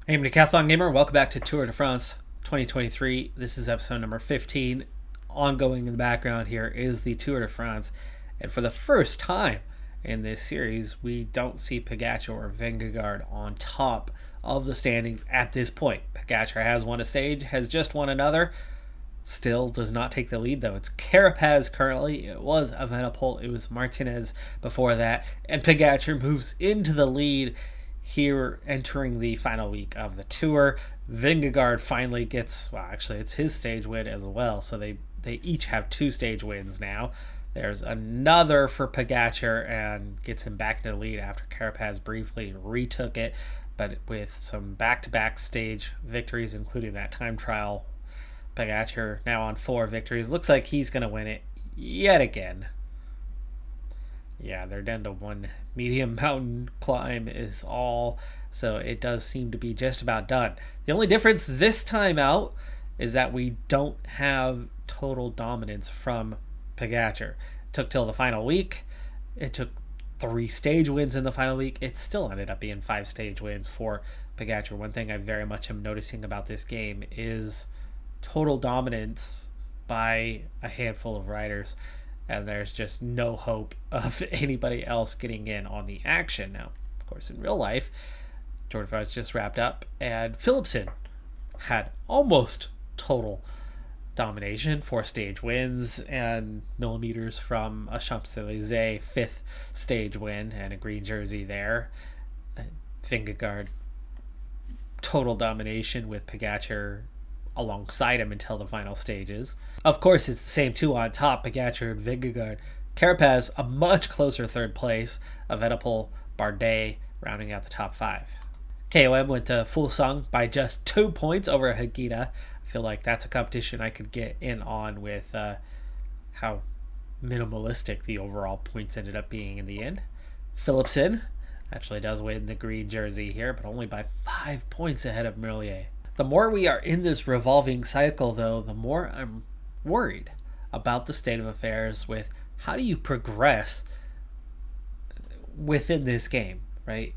Hey, I'm Decathlon Gamer. Welcome back to Tour de France 2023. This is episode number 15. Ongoing in the background here is the Tour de France. And for the first time in this series, we don't see Pogacar or Vingegaard on top of the standings at this point. Pogacar has won a stage, has just won another. Still does not take the lead, though. It's Carapaz currently. It was Evenepoel. It was Martinez before that. And Pogacar moves into the lead here entering the final week of the Tour. Vingegaard finally gets, well, actually, it's his stage win as well. So they each have 2 stage wins now. There's another for Pogacar and gets him back into the lead after Carapaz briefly retook it. But with some back-to-back stage victories, including that time trial, Pogacar now on 4 victories. Looks like he's going to win it yet again. Yeah, they're down to 1 medium mountain climb is all, so it does seem to be just about done. The only difference this time out is that we don't have total dominance from Pogacar. It took till the final week. It took 3 stage wins in the final week. It still ended up being 5 stage wins for Pogacar. One thing I very much am noticing about this game is total dominance by a handful of riders, and there's just no hope of anybody else getting in on the action. Now, of course, in real life, Tour de France just wrapped up, and Philipsen had almost total domination, 4 stage wins, and millimeters from a Champs-Elysées 5th stage win and a green jersey there. Vingegaard, total domination with Pogacar alongside him until the final stages. Of course, it's the same 2 on top, Pogacar and Vingegaard. Carapaz, a much closer 3rd place. Evenepoel, Bardet, rounding out the top 5. KOM went to Fuglsang by just 2 points over Higuita. I feel like that's a competition I could get in on with how minimalistic the overall points ended up being in the end. Philipsen actually does win the green jersey here, but only by 5 points ahead of Merlier. The more we are in this revolving cycle, though, the more I'm worried about the state of affairs with how do you progress within this game, right?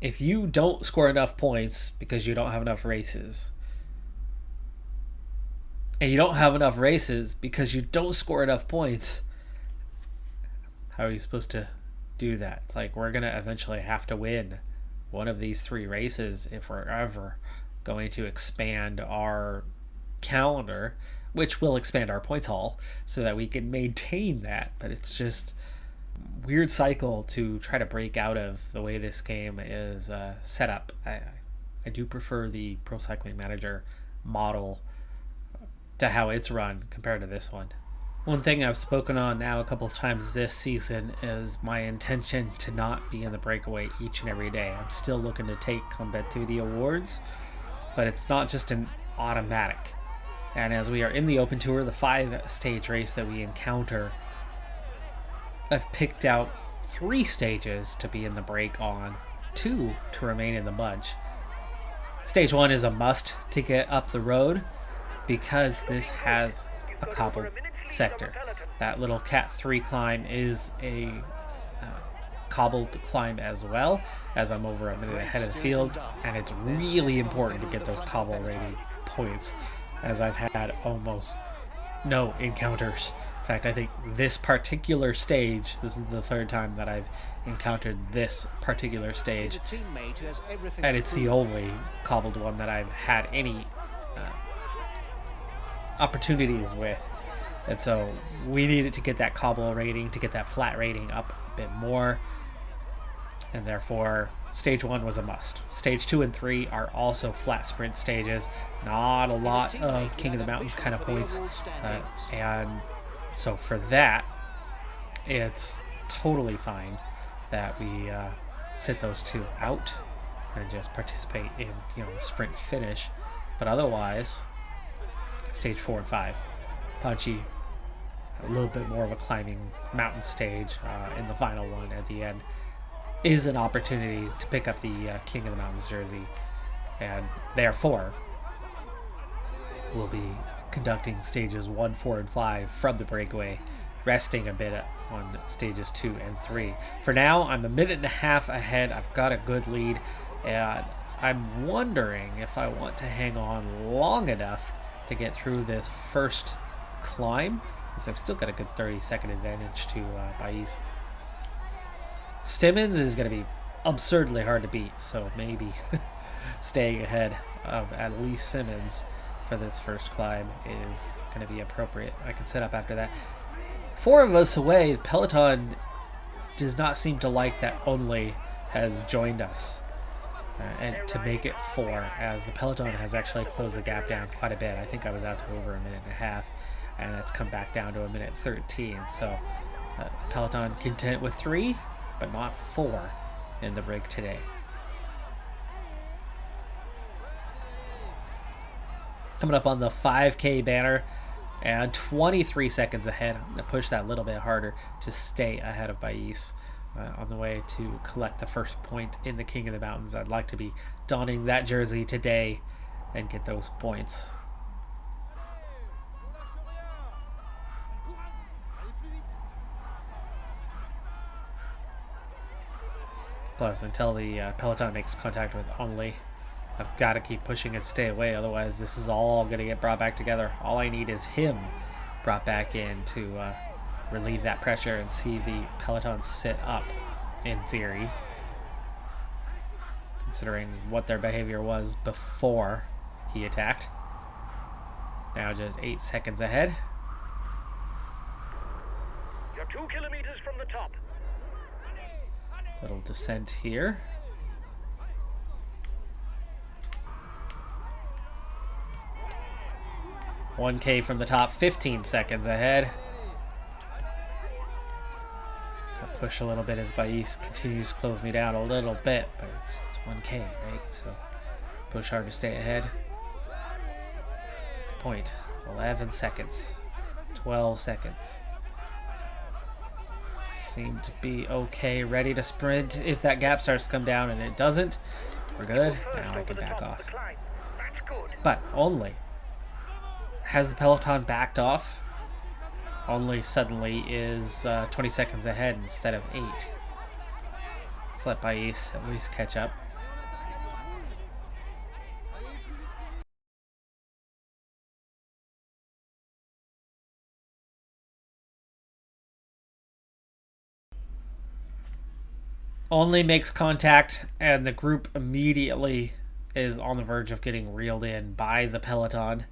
If you don't score enough points because you don't have enough races, and you don't have enough races because you don't score enough points, how are you supposed to do that? It's like we're going to eventually have to win one of these 3 races if we're ever going to expand our calendar, which will expand our points haul so that we can maintain that. But it's just a weird cycle to try to break out of the way this game is set up. I do prefer the Pro Cycling Manager model to how it's run compared to this one. One thing I've spoken on now a couple of times this season is my intention to not be in the breakaway each and every day. I'm still looking to take combativity awards, but it's not just an automatic. And as we are in the Open Tour, the 5-stage race that we encounter, I've picked out 3 stages to be in the break on, 2 to remain in the bunch. Stage 1 is a must to get up the road because this has a cobbled sector. That little Cat 3 climb is a cobbled climb as well, as I'm over a minute ahead of the field, and it's really important to get those cobble rating points, as I've had almost no encounters. In fact, I think this particular stage, this is the 3rd time that I've encountered this particular stage, and it's the only cobbled one that I've had any opportunities with. And so we needed to get that cobble rating, to get that flat rating up a bit more. And therefore, stage 1 was a must. Stage 2 and 3 are also flat sprint stages. Not a lot of King of the Mountains kind of points. And so for that, it's totally fine that we sit those 2 out and just participate in, a sprint finish. But otherwise, stage 4 and 5, punchy, a little bit more of a climbing mountain stage in the final one at the end, is an opportunity to pick up the King of the Mountains jersey, and therefore we'll be conducting stages 1, 4, and 5 from the breakaway, resting a bit on stages 2 and 3. For now, I'm a minute and a half ahead. I've got a good lead, and I'm wondering if I want to hang on long enough to get through this first climb, because I've still got a good 30-second advantage to Bais. Simmons is going to be absurdly hard to beat, so maybe staying ahead of at least Simmons for this first climb is going to be appropriate. I can set up after that. 4 of us away, Peloton does not seem to like that Only has joined us. And to make it 4, as the Peloton has actually closed the gap down quite a bit. I think I was out to over a minute and a half, and it's come back down to a minute 13. So Peloton content with 3, but not 4 in the break today. Coming up on the 5K banner, and 23 seconds ahead. I'm going to push that a little bit harder to stay ahead of Bais. On the way to collect the first point in the King of the Mountains. I'd like to be donning that jersey today and get those points. Plus, until the Peloton makes contact with Only, I've got to keep pushing and stay away. Otherwise, this is all going to get brought back together. All I need is him brought back in to relieve that pressure and see the Peloton sit up, in theory, considering what their behavior was before he attacked. Now just 8 seconds ahead. You're 2 kilometers from the top. Little descent here. $1K from the top, 15 seconds ahead. Push a little bit as Bais continues to close me down a little bit, but it's 1K, right? So push hard to stay ahead. Get the point. 11 seconds. 12 seconds. Seem to be okay, ready to sprint if that gap starts to come down, and it doesn't. We're good. Now I can back off. But Only. Has the Peloton backed off? Only suddenly is 20 seconds ahead instead of 8. Let's let Bais at least catch up. Only makes contact, and the group immediately is on the verge of getting reeled in by the Peloton.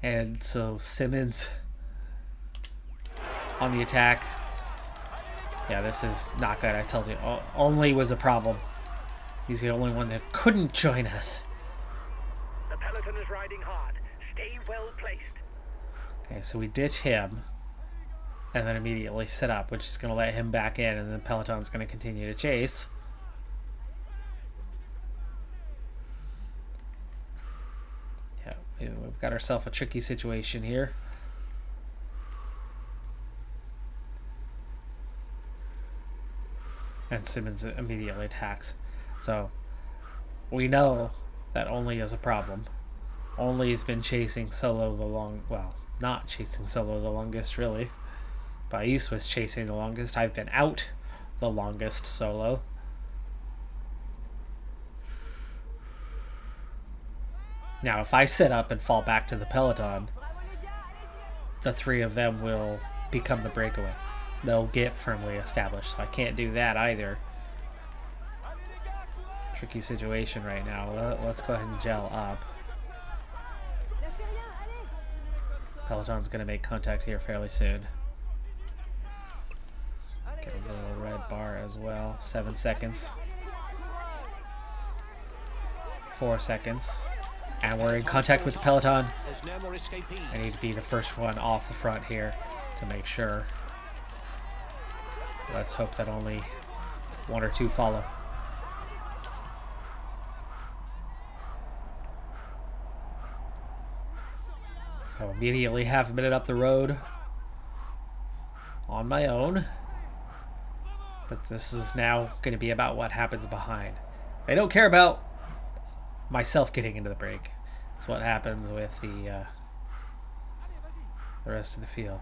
And so Simmons on the attack. Yeah, this is not good. I told you. Only was a problem. He's the only one that couldn't join us. The Peloton is riding hard. Stay well placed. Okay, so we ditch him and then immediately set up, which is going to let him back in, and then Peloton's going to continue to chase. We've got ourselves a tricky situation here. And Simmons immediately attacks. So we know that Only is a problem. Only's been chasing Solo not chasing Solo the longest, really. Bais was chasing the longest. I've been out the longest solo. Now, if I sit up and fall back to the Peloton, the 3 of them will become the breakaway. They'll get firmly established, so I can't do that either. Tricky situation right now. Let's go ahead and gel up. Peloton's going to make contact here fairly soon. Let's get a little red bar as well. 7 seconds. 4 seconds. And we're in contact with the Peloton. I need to be the first one off the front here to make sure. Let's hope that only 1 or 2 follow. So immediately half a minute up the road on my own. But this is now going to be about what happens behind. They don't care about myself getting into the break. It's what happens with the rest of the field.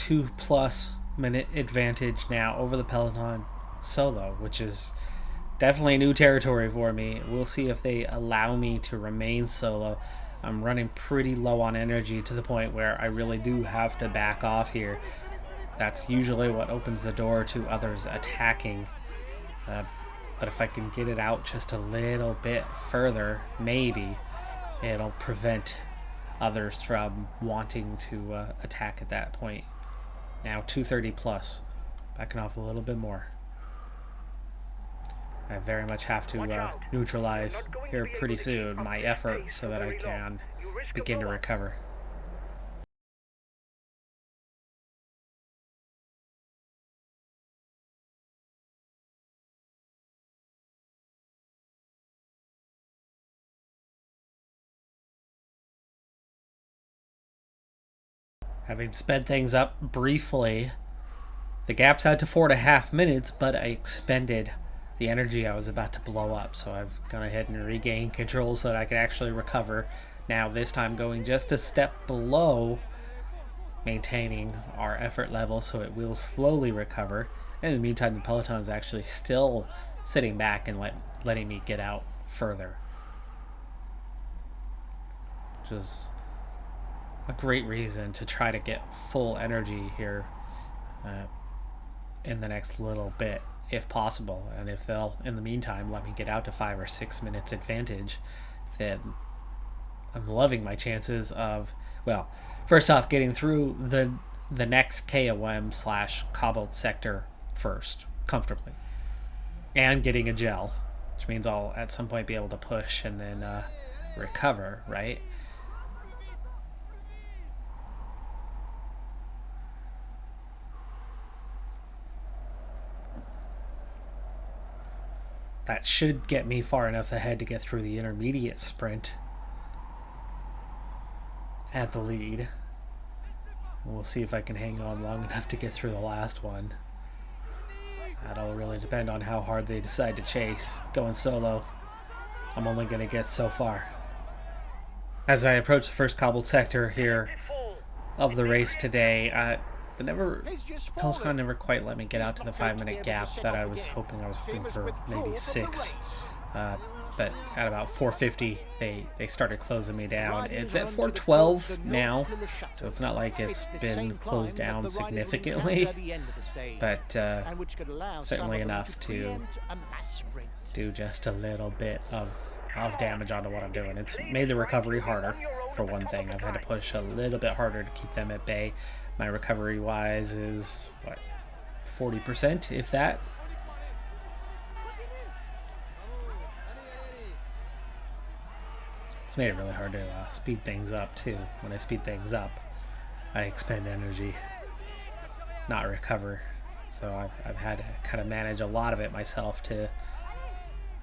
2+ minute advantage now over the peloton solo, which is definitely new territory for me. We'll see if they allow me to remain solo. I'm running pretty low on energy to the point where I really do have to back off here. That's usually what opens the door to others attacking. But if I can get it out just a little bit further, maybe it'll prevent others from wanting to attack at that point. Now 230 plus, backing off a little bit more. I very much have to neutralize here pretty soon my effort so that I can begin to recover. Having sped things up briefly, the gap's out to 4.5 minutes, but I expended the energy I was about to blow up, so I've gone ahead and regained control so that I can actually recover. Now this time going just a step below, maintaining our effort level so it will slowly recover. In the meantime, the peloton is actually still sitting back and letting me get out further, which is a great reason to try to get full energy here in the next little bit, if possible. And if they'll, in the meantime, let me get out to 5 or 6 minutes advantage, then I'm loving my chances of, well, first off, getting through the next KOM / cobbled sector first, comfortably, and getting a gel, which means I'll at some point be able to push and then recover, right? That should get me far enough ahead to get through the intermediate sprint at the lead. We'll see if I can hang on long enough to get through the last one. That'll really depend on how hard they decide to chase. Going solo, I'm only going to get so far. As I approach the first cobbled sector here of the race today, peloton never quite let me get out to the 5-minute gap that I was hoping. I was hoping for maybe 6. But at about 4:50, they started closing me down. It's at 4:12 now, so it's not like it's been closed down significantly, but certainly enough to do just a little bit of damage onto what I'm doing. It's made the recovery harder, for one thing. I've had to push a little bit harder to keep them at bay. My recovery-wise is, 40%, if that? It's made it really hard to speed things up, too. When I speed things up, I expend energy, not recover. So I've had to kind of manage a lot of it myself to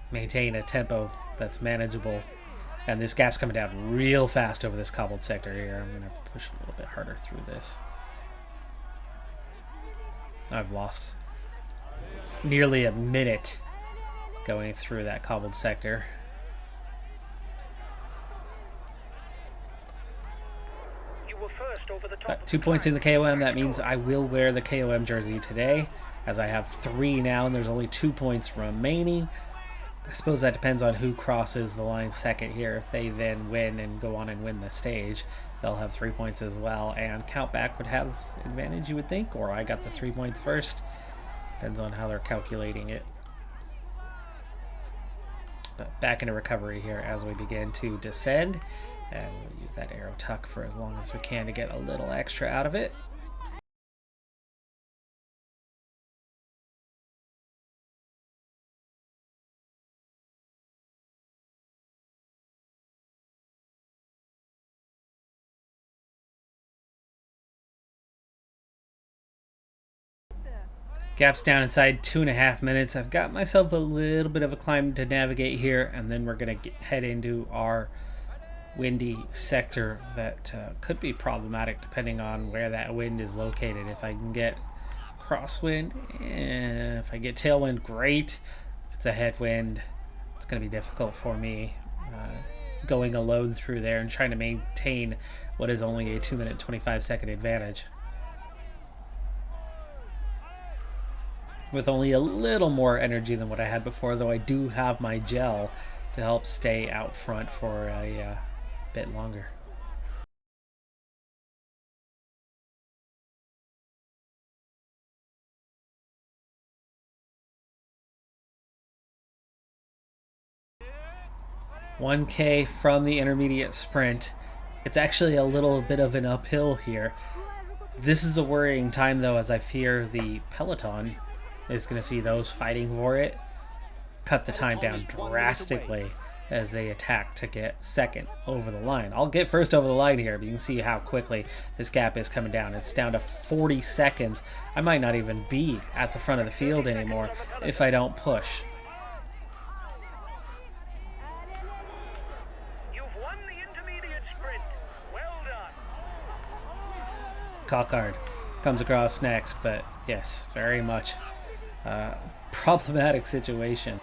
maintain a tempo that's manageable. And this gap's coming down real fast over this cobbled sector here. I'm going to have to push a little bit harder through this. I've lost nearly a minute going through that cobbled sector. Got 2 points in the KOM. That means I will wear the KOM jersey today, as I have 3 now and there's only 2 points remaining. I suppose that depends on who crosses the line second here. If they then win and go on and win the stage, they'll have 3 points as well, and Countback would have advantage, you would think, or I got the 3 points first. Depends on how they're calculating it. But back into recovery here as we begin to descend, and we'll use that arrow tuck for as long as we can to get a little extra out of it. Gap's down inside 2.5 minutes. I've got myself a little bit of a climb to navigate here, and then we're going to head into our windy sector that could be problematic depending on where that wind is located. If I can get crosswind, if I get tailwind, great. If it's a headwind, it's going to be difficult for me going alone through there and trying to maintain what is only a 2 minute 25 second advantage. with only a little more energy than what I had before, though I do have my gel to help stay out front for a bit longer. $1K from the intermediate sprint. It's actually a little bit of an uphill here. This is a worrying time, though, as I fear the peloton is going to see those fighting for it cut the time down drastically as they attack to get second over the line. I'll get first over the line here, but you can see how quickly this gap is coming down. It's down to 40 seconds. I might not even be at the front of the field anymore if I don't push. You've won the intermediate sprint. Well done. Cockard comes across next, but yes, very much problematic situation.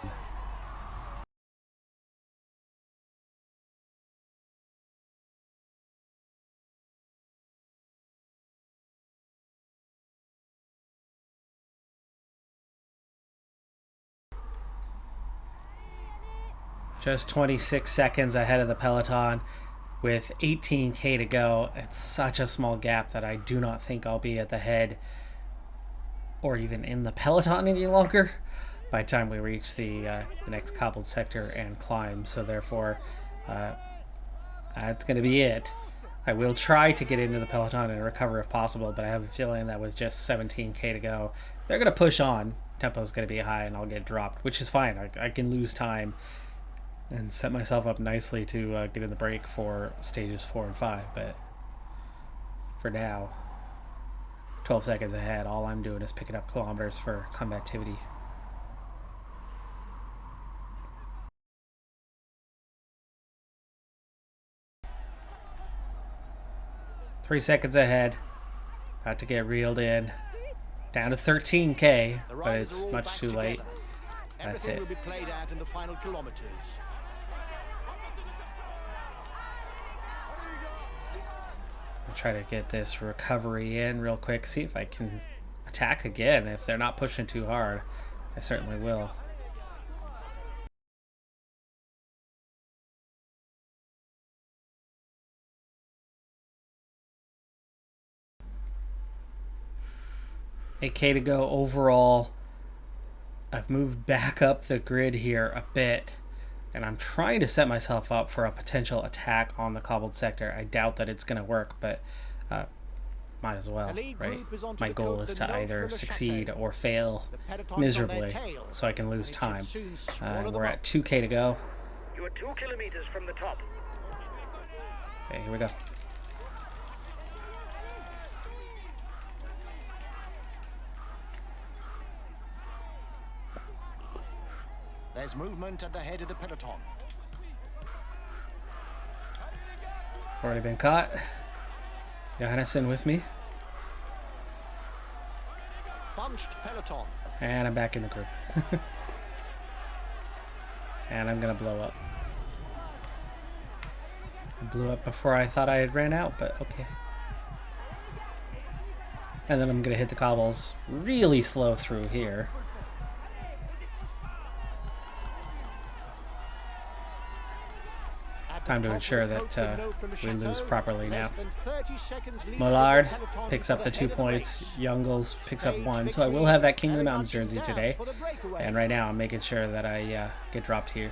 Just 26 seconds ahead of the peloton with 18K to go. It's such a small gap that I do not think I'll be at the head or even in the peloton any longer by the time we reach the next cobbled sector and climb. So therefore, that's going to be it. I will try to get into the peloton and recover if possible, but I have a feeling that with just 17K to go, they're going to push on. Tempo's going to be high and I'll get dropped, which is fine. I can lose time and set myself up nicely to get in the break for stages 4 and 5. But for now, 12 seconds ahead, all I'm doing is picking up kilometers for combativity. Three seconds ahead, about to get reeled in, down to 13K, but it's much too late. That's it. Will be played out in the final kilometers. I'll try to get this recovery in real quick, see if I can attack again. If they're not pushing too hard, I certainly will. $8K to go overall. I've moved back up the grid here a bit, and I'm trying to set myself up for a potential attack on the cobbled sector. I doubt that it's going to work, but might as well, right? My goal is to either succeed or fail miserably so I can lose time. We're at 2K to go. You are 2 kilometers from the top. Okay, here we go. There's movement at the head of the peloton. Already been caught. Johannesson with me. Bunched peloton. And I'm back in the group. And I'm gonna blow up. I blew up before I thought I had ran out, but okay. And then I'm gonna hit the cobbles really slow through here. Time to ensure that we lose properly now. Mollard picks up the 2 points. Youngles picks up 1. So I will have that King of the Mountains jersey today. And right now I'm making sure that I get dropped here.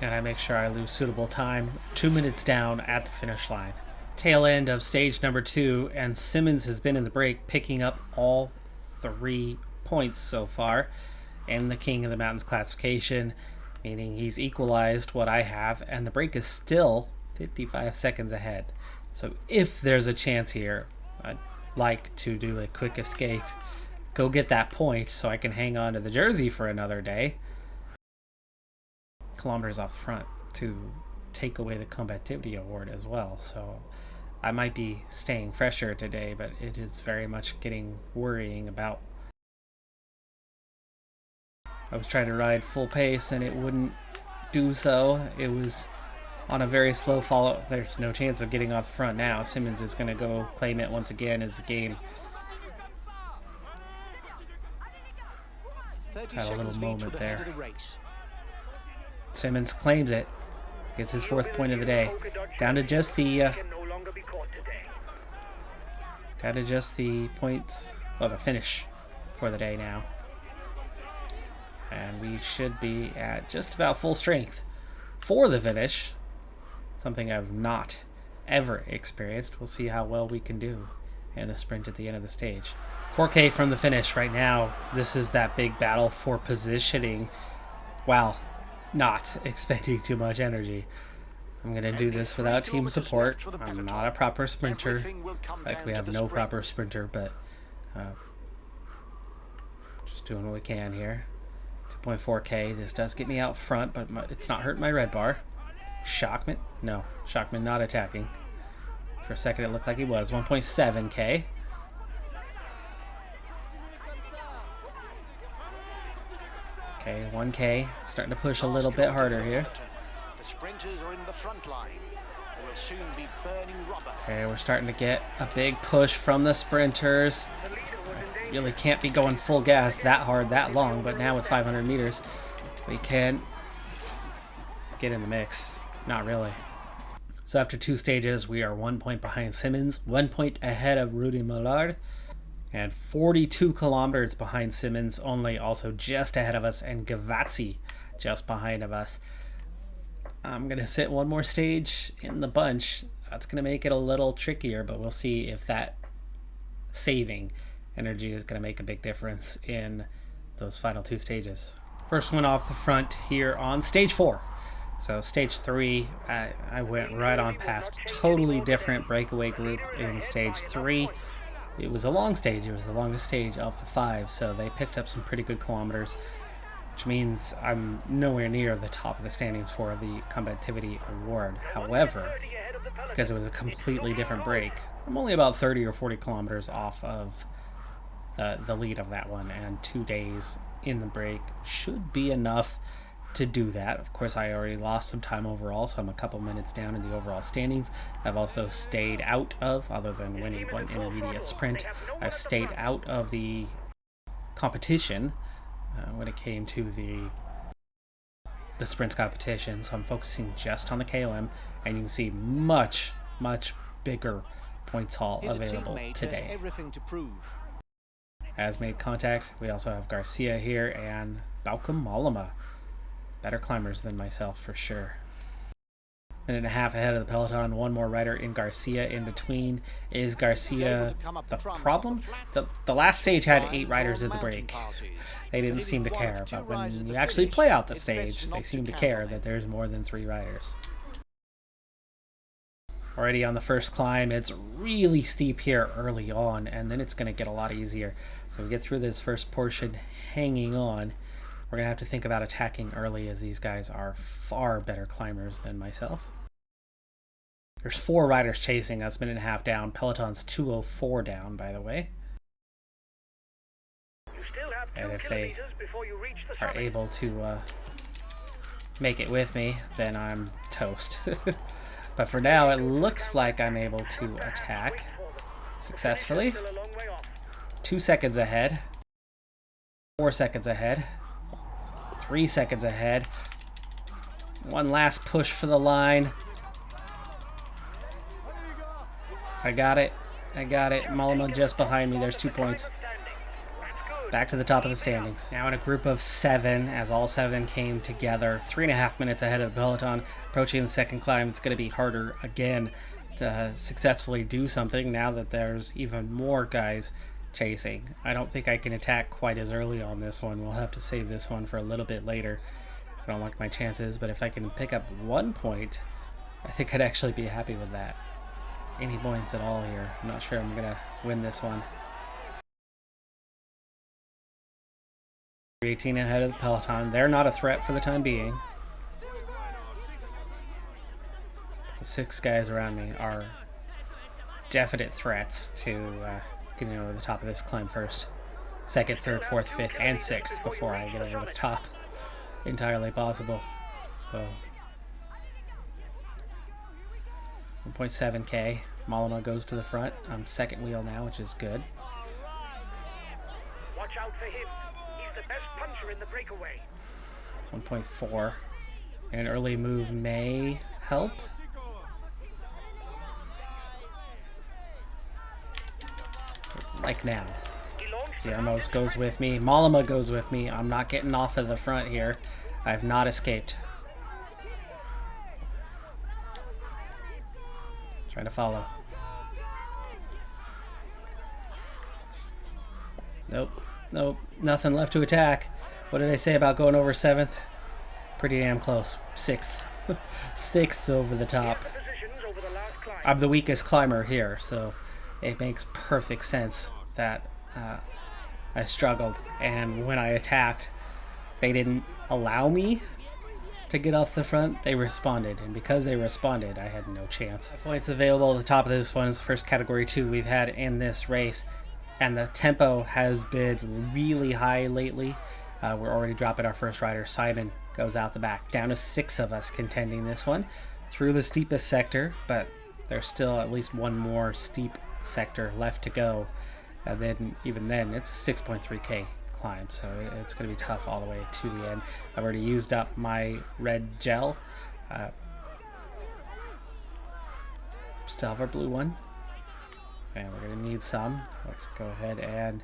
And I make sure I lose suitable time. 2 minutes down at the finish line. Tail end of stage number 2, and Simmons has been in the break, picking up all 3 points so far in the King of the Mountains classification, meaning he's equalized what I have, and the break is still 55 seconds ahead. So if there's a chance here, I'd like to do a quick escape, go get that point so I can hang on to the jersey for another day. Kilometers off the front to take away the combativity award as well. So I might be staying fresher today, but it is very much getting worrying about I was trying to ride full pace and it wouldn't do so. It was on a very slow follow. There's no chance of getting off the front now. Simmons is going to go claim it once again as the game. 30 Had a little seconds lead moment for the head there. of the race. Simmons claims it. Gets his 4th point of the day. Down to just the points, well, the finish for the day now. And we should be at just about full strength for the finish. Something I've not ever experienced. We'll see how well we can do in the sprint at the end of the stage. 4K from the finish right now. This is that big battle for positioning. Wow, not expending too much energy. I'm going to do this without team support. I'm not a proper sprinter. Like, we have no proper sprinter, but just doing what we can here. 2.4K. This does get me out front, but it's not hurting my red bar. Shockman? No. Shockman not attacking. For a second, it looked like he was. 1.7K. Okay, 1K. Starting to push a little bit harder here. The sprinters are in the front line. They will soon be burning rubber. Okay, we're starting to get a big push from the sprinters. Really can't be going full gas that hard, that long, but now with 500 meters, we can get in the mix. Not really. So after 2 stages, we are 1 point behind Simmons, 1 point ahead of Rudy Millard, and 42 kilometers behind Simmons, only also just ahead of us, and Gavazzi just behind of us. I'm going to sit one more stage in the bunch. That's going to make it a little trickier, but we'll see if that saving energy is going to make a big difference in those final 2 stages. First one off the front here on stage 4. So stage 3, I went right on past. Totally different breakaway group in stage 3. It was a long stage. It was the longest stage of the 5, so they picked up some pretty good kilometers, which means I'm nowhere near the top of the standings for the combativity award. However, because it was a completely different break, I'm only about 30 or 40 kilometers off of the lead of that one, and 2 days in the break should be enough to do that. Of course, I already lost some time overall, so I'm a couple minutes down in the overall standings. I've also stayed out of, other than winning one intermediate sprint, I've stayed out of the competition when it came to the sprints competition, so I'm focusing just on the KOM, and you can see much bigger points haul available today. Everything to prove. Has made contact. We also have Garcia here and Bauke Mollema. Better climbers than myself for sure. Minute and a half ahead of the peloton. One more rider in Garcia in between. Is Garcia the problem? The last stage had 8 riders at the break. They didn't seem to care, but when you actually play out the stage, they seem to care that there's more than 3 riders. Already on the first climb, it's really steep here early on, and then it's going to get a lot easier. So we get through this first portion hanging on. We're going to have to think about attacking early, as these guys are far better climbers than myself. There's 4 riders chasing us, minute and a half down. Peloton's 2:04 down, by the way. And if they are able to make it with me, then I'm toast. But for now, it looks like I'm able to attack successfully. 2 seconds ahead. 4 seconds ahead. 3 seconds ahead. One last push for the line. I got it. Mollema just behind me. There's 2 points. Back to the top of the standings. Now in a group of 7, as all 7 came together. 3.5 minutes ahead of the peloton. Approaching the second climb, it's going to be harder again to successfully do something now that there's even more guys chasing. I don't think I can attack quite as early on this one. We'll have to save this one for a little bit later. I don't like my chances, but if I can pick up 1 point, I think I'd actually be happy with that. Any points at all here. I'm not sure I'm going to win this one. 18 ahead of the peloton. They're not a threat for the time being. The 6 guys around me are definite threats to getting over the top of this climb first. second, third, fourth, fifth, and sixth before I get over the top. Entirely possible. So 1.7k. Malama goes to the front. I'm second wheel now, which is good. Watch out for him. He's the best puncher in the breakaway. 1.4. An early move may help. Like now. Guillermo's goes with me. Malama goes with me. I'm not getting off of the front here. I've not escaped. Trying to follow. Nope. Nope. Nothing left to attack. What did I say about going over 7th? Pretty damn close. 6th. 6th over the top. I'm the weakest climber here, so it makes perfect sense that I struggled. And when I attacked, they didn't allow me to get off the front. They responded, and because they responded, I had no chance. Points available at the top of this one is the first category 2 we've had in this race, and the tempo has been really high lately. We're already dropping our first rider. Simon goes out the back. Down to 6 of us contending this one through the steepest sector, but there's still at least one more steep sector left to go. And then, even then, it's a 6.3k climb, so it's going to be tough all the way to the end. I've already used up my red gel. Still have our blue one, and we're going to need some. Let's go ahead and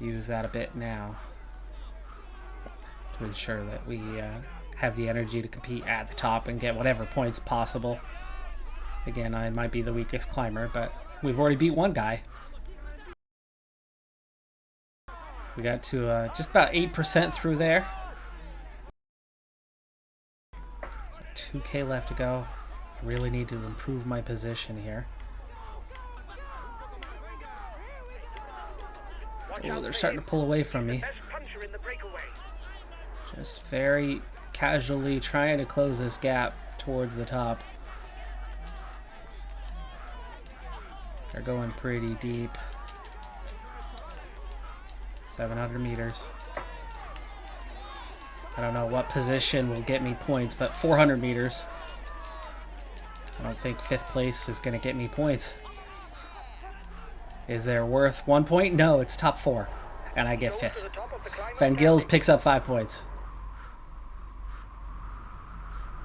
use that a bit now to ensure that we have the energy to compete at the top and get whatever points possible. Again, I might be the weakest climber, but we've already beat one guy. We got to just about 8% through there. So 2k left to go. I really need to improve my position here. Oh, they're starting to pull away from me. Just very casually trying to close this gap towards the top. They're going pretty deep. 700 meters. I don't know what position will get me points, but 400 meters. I don't think 5th place is going to get me points. Is there worth 1 point? No, it's top 4. And I get 5th. Van Gils picks up 5 points.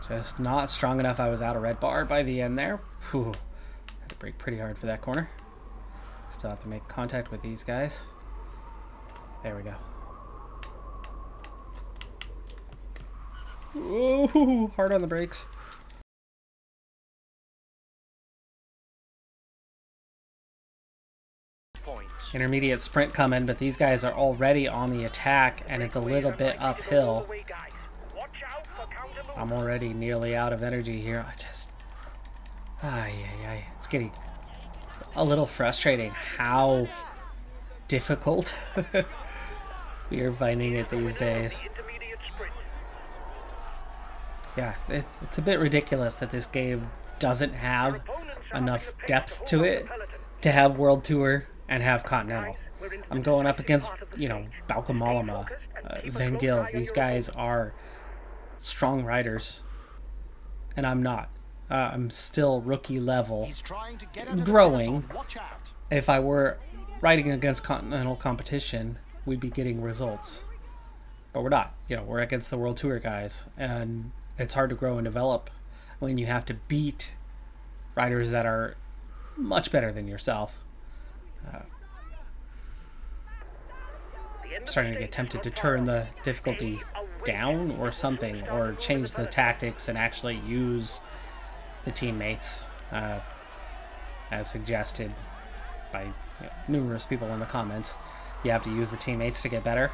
Just not strong enough. I was out of red bar by the end there. Whew. Had to brake pretty hard for that corner. Still have to make contact with these guys. There we go. Ooh, hard on the brakes. Points. Intermediate sprint coming, but these guys are already on the attack, and it's a little bit uphill. I'm already nearly out of energy here. It's getting a little frustrating how difficult we are finding it these days. Yeah, it's a bit ridiculous that this game doesn't have enough depth to it to have World Tour and have Continental. I'm going up against, Boucle Malama, Van Gils. These guys are strong riders, and I'm not. I'm still rookie level, growing. If I were riding against Continental competition, we'd be getting results. But we're not. We're against the World Tour guys, and it's hard to grow and develop when you have to beat riders that are much better than yourself. I'm starting to get tempted to turn the difficulty down or something, or change the tactics and actually use the teammates as suggested by numerous people in the comments. You have to use the teammates to get better.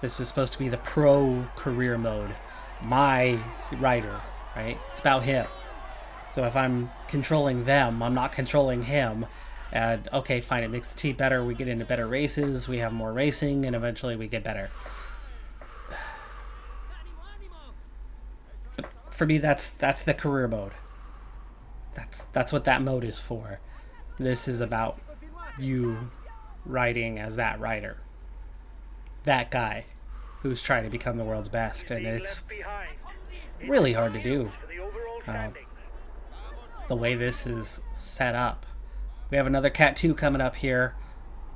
This is supposed to be the pro career mode. My rider, right? It's about him. So if I'm controlling them, I'm not controlling him. And okay, fine, it makes the team better. We get into better races, we have more racing, and eventually we get better. But for me, that's the career mode. That's what that mode is for. This is about you riding as that rider, that guy who's trying to become the world's best, and it's really hard to do. The way this is set up. We have another Cat 2 coming up here.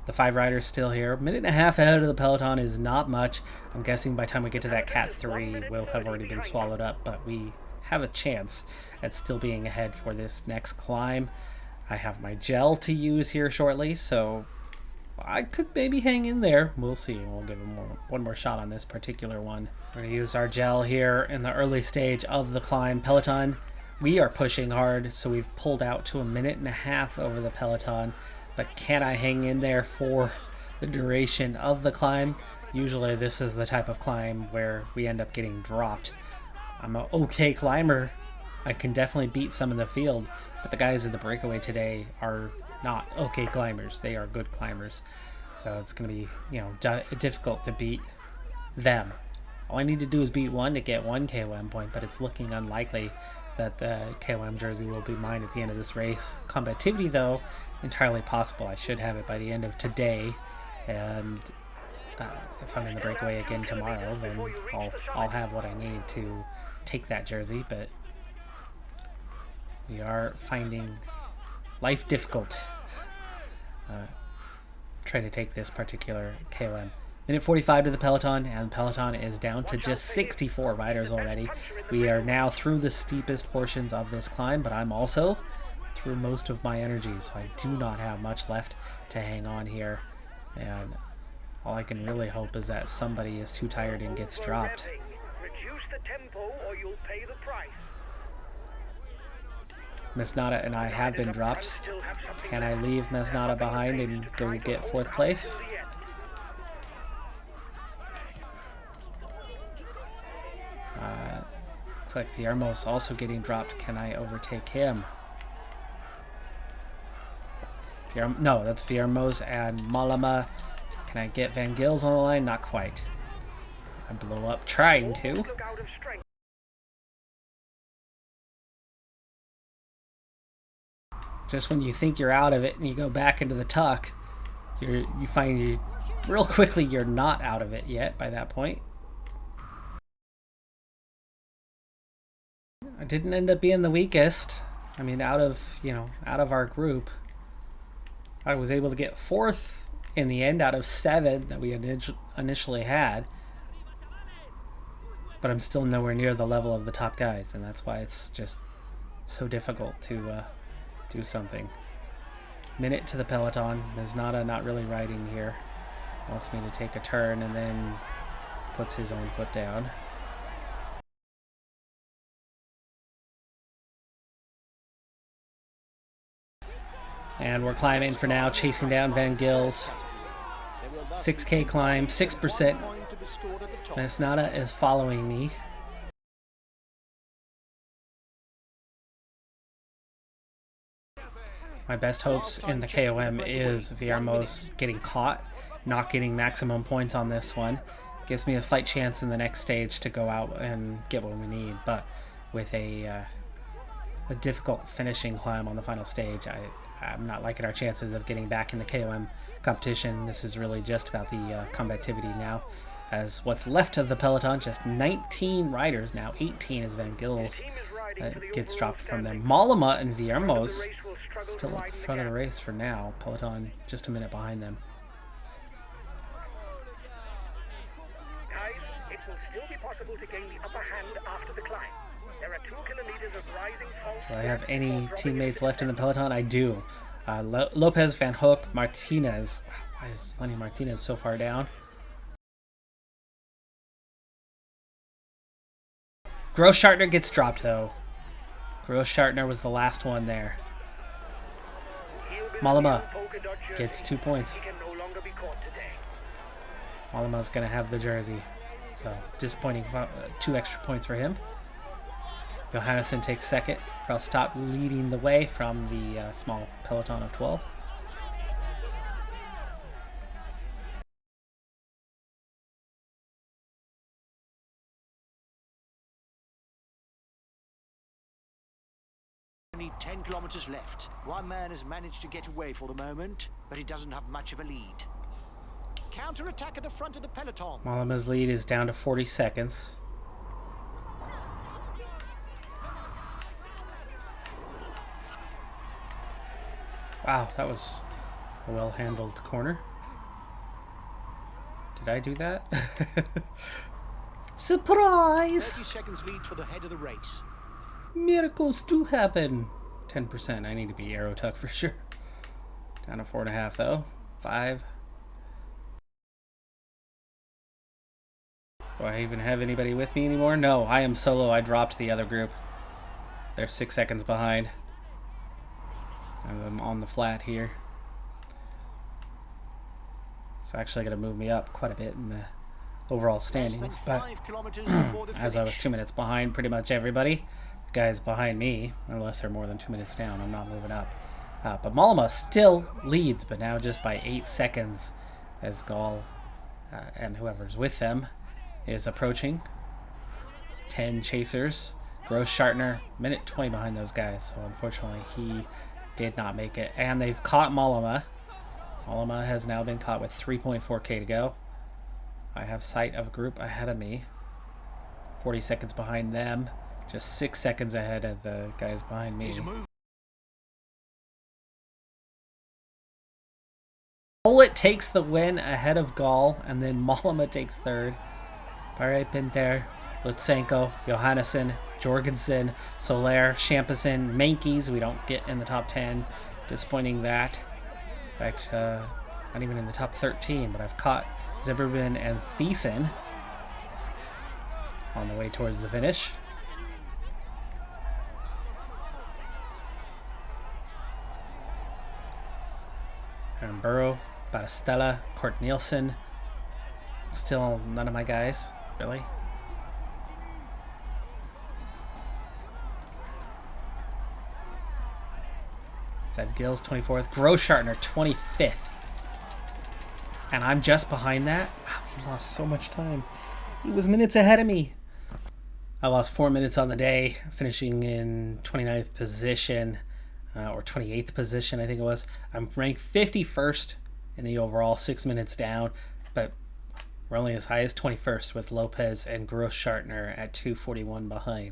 The 5 riders still here. Minute and a half ahead of the peloton is not much. I'm guessing by the time we get to that Cat 3, we'll have already been swallowed up, but we have a chance at still being ahead for this next climb. I have my gel to use here shortly, so I could maybe hang in there. We'll see. We'll give him one more shot on this particular one. We're going to use our gel here in the early stage of the climb. Peloton, we are pushing hard, so we've pulled out to a minute and a half over the peloton. But can I hang in there for the duration of the climb? Usually this is the type of climb where we end up getting dropped. I'm an okay climber. I can definitely beat some in the field, but the guys in the breakaway today are not okay climbers. They are good climbers. So it's going to be, difficult to beat them. All I need to do is beat one to get one KOM point, but it's looking unlikely that the KOM jersey will be mine at the end of this race. Combativity, though, entirely possible. I should have it by the end of today, and if I'm in the breakaway again tomorrow, then I'll have what I need to take that jersey. But we are finding life difficult trying to take this particular KOM. Minute 45 to the peloton, and peloton is down to just 64 riders already. We are now through the steepest portions of this climb, but I'm also through most of my energy, so I do not have much left to hang on here. And all I can really hope is that somebody is too tired and gets dropped. Reduce the tempo or you'll pay the price. Mesnata and I have been dropped. Can I leave Mesnata behind and go get 4th place? Looks like Viermo's also getting dropped. Can I overtake him? No, that's Viermo's and Malama. Can I get Van Gils on the line? Not quite. I blow up trying to. Just when you think you're out of it and you go back into the tuck, you find real quickly you're not out of it yet by that point. I didn't end up being the weakest. I mean, out of our group, I was able to get 4th in the end out of 7 that we initially had. But I'm still nowhere near the level of the top guys, and that's why it's just so difficult to do something. Minute to the peloton. Mesnata not really riding here. Wants me to take a turn and then puts his own foot down. And we're climbing for now, chasing down Van Gils. 6K climb, 6%. Mesnata is following me. My best hopes in the KOM is Viermo's getting caught, not getting maximum points on this one. Gives me a slight chance in the next stage to go out and get what we need, but with a difficult finishing climb on the final stage, I'm not liking our chances of getting back in the KOM competition. This is really just about the combativity now. As what's left of the peloton, just 19 riders now. 18 is Van Gils gets dropped from them. Malama and Viermo's still at the front of the race for now. Peloton just a minute behind them. Guys, it will still be possible to gain the upper hand after the climb. There are 2 kilometers of rising falls. Do I have any teammates left in the peloton? I do. Lopez, Van Hook, Martinez. Wow, why is Lenny Martinez so far down? Großschartner gets dropped, though. Großschartner was the last one there. Malama gets 2 points. Malama's going to have the jersey. So, disappointing 2 extra points for him. Johannesson takes 2nd. Ralstop leading the way from the small peloton of 12. only 10 kilometers left. One man has managed to get away for the moment, but he doesn't have much of a lead. Counter-attack at the front of the peloton. Mollema's lead is down to 40 seconds. Wow, that was a well-handled corner. Did I do that? Surprise! 30 seconds lead for the head of the race. Miracles do happen. 10%. I need to be arrow tuck for sure. Down to 4.5 though. 5. Do I even have anybody with me anymore? No, I am solo. I dropped the other group. They're 6 seconds behind. And I'm on the flat here. It's actually going to move me up quite a bit in the overall standings. But as I was 2 minutes behind pretty much everybody, the guys behind me, unless they're more than 2 minutes down, I'm not moving up. But Mollema still leads, but now just by 8 seconds as Gall and whoever's with them is approaching. 10 chasers. Gross-Schartner, minute 20 behind those guys, so unfortunately he did not make it. And they've caught Mollema. Mollema has now been caught with 3.4k to go. I have sight of a group ahead of me. 40 seconds behind them. Just 6 seconds ahead of the guys behind me. Bullet takes the win ahead of Gall, and then Mollema takes third. Pare Pinter, Lutsenko, Johannesson, Jorgensen, Soler, Champs-Elysées, Menkes. We don't get in the top 10. Disappointing that. In fact, not even in the top 13, but I've caught Zimmerman and Thiessen on the way towards the finish. Aaron Burrow, Battistella, Kort Nielsen. Still none of my guys, really. Fed Gills 24th, Gross-Schartner 25th. And I'm just behind that. Wow, he lost so much time. He was minutes ahead of me. I lost 4 minutes on the day, finishing in 29th position, or 28th position, I think it was. I'm ranked 51st in the overall, 6 minutes down, but we're only as high as 21st with Lopez and Gross-Schartner at 2:41 behind.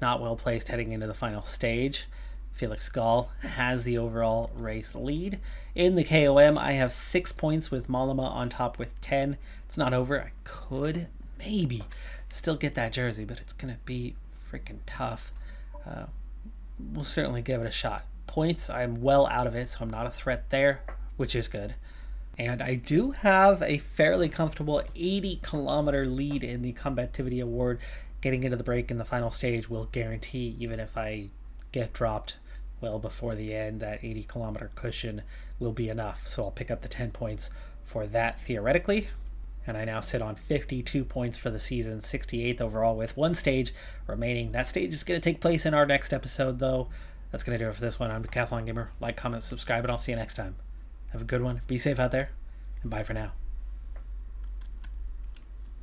Not well placed heading into the final stage. Felix Gall has the overall race lead. In the KOM, I have 6 points with Mollema on top with 10. It's not over. I could maybe still get that jersey, but it's going to be freaking tough. We'll certainly give it a shot. Points, I'm well out of it, so I'm not a threat there, which is good. And I do have a fairly comfortable 80-kilometer lead in the Combativity Award. Getting into the break in the final stage will guarantee, even if I get dropped well before the end, that 80-kilometer cushion will be enough. So I'll pick up the 10 points for that theoretically. And I now sit on 52 points for the season, 68th overall with one stage remaining. That stage is going to take place in our next episode, though. That's going to do it for this one. I'm Decathlon Gamer. Like, comment, subscribe, and I'll see you next time. Have a good one. Be safe out there, and bye for now.